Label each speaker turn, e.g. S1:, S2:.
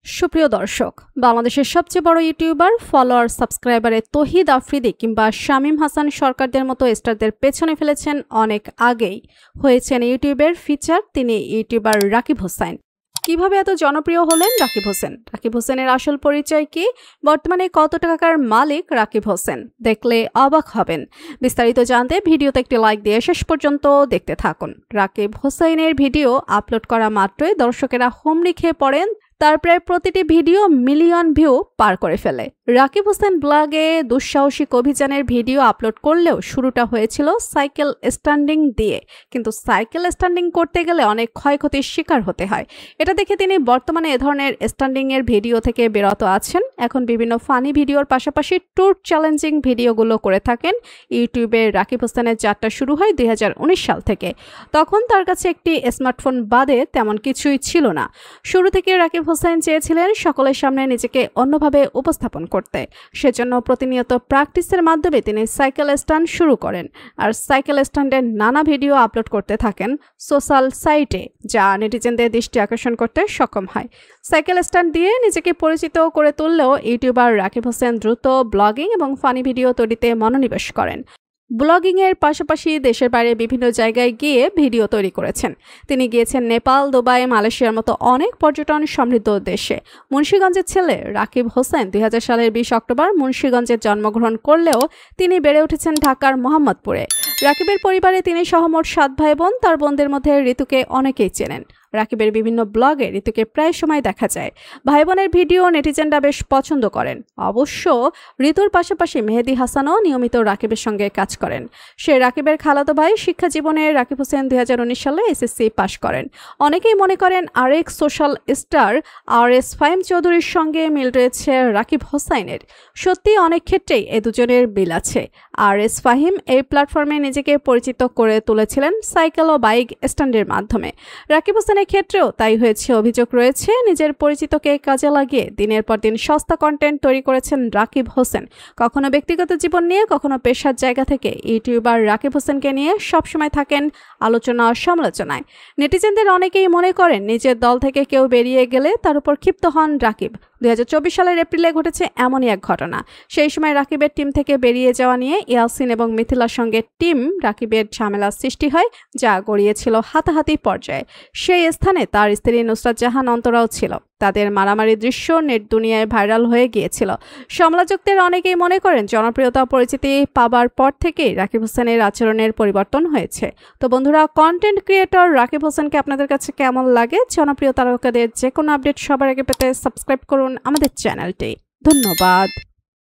S1: সুপ্রিয় দর্শক, বাংলাদেশের সবচেয়ে বড় ইউটিউবার, ফলোয়ার, সাবস্ক্রাইবারে তহিদ আফ্রিদি কিংবা শামীম হাসান সরকারদের মতো স্টারদের পেছনে ফেলেছেন অনেক আগেই। হয়েছেন ইউটিউবের ফিচার তিনি ইউটিউবার রাকিব হোসেন। কিভাবে এত জনপ্রিয় হলেন রাকিব হোসেন? রাকিব হোসেনের আসল পরিচয় কি? বর্তমানে কত টাকার মালিক রাকিব হোসেন? দেখলে অবাক হবেন। বিস্তারিত জানতে ভিডিওতে একটি লাইক দিয়ে শেষ পর্যন্ত দেখতে থাকুন। রাকিব হোসেনের ভিডিও আপলোড করা মাত্রই দর্শকেরা হুমড়ি খেয়ে পড়েন। তার প্রায় প্রতিটি ভিডিও মিলিয়ন ভিউ পার করে ফেলে। রাকিব হোসেন ব্লগে দুঃসাহসিক অভিযানের ভিডিও আপলোড করলেও শুরুটা হয়েছিল সাইকেল স্ট্যান্ডিং দিয়ে, কিন্তু সাইকেল স্ট্যান্ডিং করতে গেলে অনেক ক্ষয়ক্ষতির শিকার হতে হয়। এটা দেখে তিনি বর্তমানে এ ধরনের স্ট্যান্ডিং এর ভিডিও থেকে বিরত আছেন। এখন বিভিন্ন ফানি ভিডিওর পাশাপাশি ট্যুর চ্যালেঞ্জিং ভিডিওগুলো করে থাকেন। ইউটিউবে রাকিব হোসেনের যাত্রা শুরু হয় 2019 সাল থেকে। তখন তার কাছে একটি স্মার্টফোন বাদে তেমন কিছুই ছিল না। শুরু থেকে রাকিব হোসেন চেয়েছিলেন সকলের সামনে নিজেকে অন্যভাবে উপস্থাপন করতে। সেজন্য প্রতিনিয়ত প্র্যাকটিসের মাধ্যমে তিনি সাইকেল স্ট্যান্ড শুরু করেন আর সাইকেল স্ট্যান্ডের নানা ভিডিও আপলোড করতে থাকেন সোশ্যাল সাইটে, যা নেটিজেনদের দৃষ্টি আকর্ষণ করতে সক্ষম হয়। সাইকেল স্ট্যান্ড দিয়ে নিজেকে পরিচিত করে তুললেও ইউটিউবার রাকিব হোসেন দ্রুত ব্লগিং এবং ফানি ভিডিও তৈরিতে মনোনিবেশ করেন। ব্লগিং এর পাশাপাশি দেশের বাইরে বিভিন্ন জায়গায় গিয়ে ভিডিও তৈরি করেছেন। তিনি গিয়েছেন নেপাল, দুবাই, মালয়েশিয়ার মতো অনেক পর্যটন সমৃদ্ধ দেশে। মুন্সিগঞ্জের ছেলে রাকিব হোসেন 2000 সালের 20 অক্টোবর মুন্সিগঞ্জে জন্মগ্রহণ করলেও তিনি বেড়ে উঠেছেন ঢাকার মোহাম্মদপুরে। রাকিবের পরিবারে তিনি সহ মোট 7 ভাই বোন। তার বোনদের মধ্যে ঋতুকে অনেকেই চেনেন। রাকিবের বিভিন্ন ব্লগে ঋতুকে প্রায় সময় দেখা যায়। ভাই বোনের ভিডিও নেটিজেনরা বেশ পছন্দ করেন। অবশ্য ঋতুর পাশাপাশি মেহেদী হাসানও নিয়মিত রাকিবের সঙ্গে কাজ করেন। সে রাকিবের খালাতো ভাই। শিক্ষা জীবনে রাকিব হোসেন 2019 সালে এসএসসি পাশ করেন। অনেকেই মনে করেন আরেক সোশ্যাল স্টার RS ফাহিম চৌধুরীর সঙ্গে মিল রয়েছে রাকিব হোসেনের। সত্যি অনেক ক্ষেত্রেই এ দুজনের মিল আছে। RS ফাহিম এই প্ল্যাটফর্মে নিজেকে পরিচিত করে তুলেছিলেন সাইকেল ও বাইক স্ট্যান্ডের মাধ্যমে। রাকিব হোসেনের ক্ষেত্রেও তাই হয়েছে। অভিযোগ রয়েছে নিজের পরিচিতকে কাজে লাগিয়ে দিনের পর দিন সস্তা কন্টেন্ট তৈরি করেছেন রাকিব হোসেন। কখনো ব্যক্তিগত জীবন নিয়ে, কখনো পেশার জায়গা থেকে ইউটিউবার রাকিব হোসেনকে নিয়ে সবসময় থাকেন আলোচনা ও সমালোচনায়। নেটিজেনদের অনেকেই মনে করেন নিজের দল থেকে কেউ বেরিয়ে গেলে তার উপর ক্ষিপ্ত হন রাকিব। 2024 সালের এপ্রিলে ঘটেছে এমনই এক ঘটনা। সেই সময় রাকিবের টিম থেকে বেরিয়ে যাওয়া নিয়ে ইয়াসিন এবং মিথিলার সঙ্গে টিম রাকিবের ঝামেলার সৃষ্টি হয়, যা গড়িয়েছিল হাতাহাতি পর্যায়ে। সেই স্থানে তার স্ত্রী নুসরাত জাহান অন্তরাও ছিল। তাদের মারামারি দৃশ্য নেট দুনিয়ায় ভাইরাল হয়ে গিয়েছিল। সমালোচকদের অনেকেই মনে করেন জনপ্রিয়তা পরিচিতি পাবার পর থেকেই রাকিব হোসেনের আচরণের পরিবর্তন হয়েছে। তো বন্ধুরা, কন্টেন্ট ক্রিয়েটর রাকিব হোসেনকে আপনাদের কাছে কেমন লাগে? জনপ্রিয় তারকাদের যে কোনো আপডেট সবার আগে পেতে সাবস্ক্রাইব করুন আমাদের চ্যানেলটি। ধন্যবাদ।